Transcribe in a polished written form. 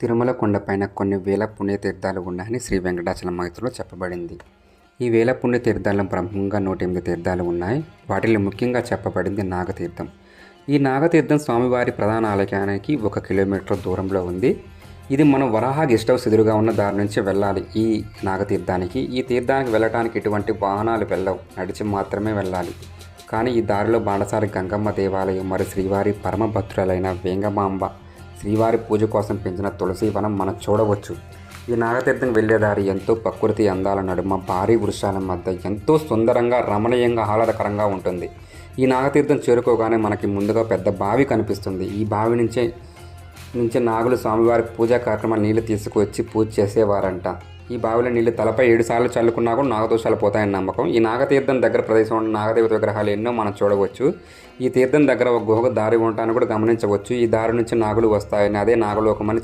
తిరుమల కొండపైన కొన్ని వేల పుణ్యతీర్థాలు ఉన్నాయని శ్రీ వెంకటాచలమహితులో చెప్పబడింది. ఈ వేల పుణ్యతీర్థాల్లో ప్రముఖంగా 108 తీర్థాలు ఉన్నాయి. వాటిలో ముఖ్యంగా చెప్పబడింది నాగతీర్థం. ఈ నాగతీర్థం స్వామివారి ప్రధాన ఆలయానికి 1 కిలోమీటర్ దూరంలో ఉంది. ఇది మనం వరాహ గెస్ట్ హౌస్ ఎదురుగా ఉన్న దారి నుంచి వెళ్ళాలి. ఈ నాగతీర్థానికి ఈ తీర్థానికి వెళ్ళటానికి ఎటువంటి వాహనాలు వెళ్ళవు, నడిచి మాత్రమే వెళ్ళాలి. కానీ ఈ దారిలో బాణసారి గంగమ్మ దేవాలయం మరియు శ్రీవారి పరమభక్తురాలైన వేంగమాంబ శ్రీవారి పూజ కోసం పెంచిన తులసి వనం మనం చూడవచ్చు. ఈ నాగతీర్థం వెళ్ళేదారి ఎంతో ప్రకృతి అందాల నడుమ భారీ వృక్షాల మధ్య ఎంతో సుందరంగా, రమణీయంగా, ఆహ్లాదకరంగా ఉంటుంది. ఈ నాగతీర్థం చేరుకోగానే మనకి ముందుగా పెద్ద బావి కనిపిస్తుంది. ఈ బావి నుంచే నాగులు స్వామివారి పూజా కార్యక్రమాలు నీళ్లు తీసుకువచ్చి పూజ చేసేవారంట. ఈ బావిలో నీళ్లు తలపై 7 సార్లు చల్లుకున్నా కూడా నాగదోషాలు పోతాయని నమ్మకం. ఈ నాగతీర్థం దగ్గర ప్రదేశంలో ఉన్న నాగదేవత విగ్రహాలు ఎన్నో మనం చూడవచ్చు. ఈ తీర్థం దగ్గర ఒక గుహకు దారి ఉండటాన్ని కూడా గమనించవచ్చు. ఈ దారి నుంచి నాగులు వస్తాయని, అదే నాగలోకమని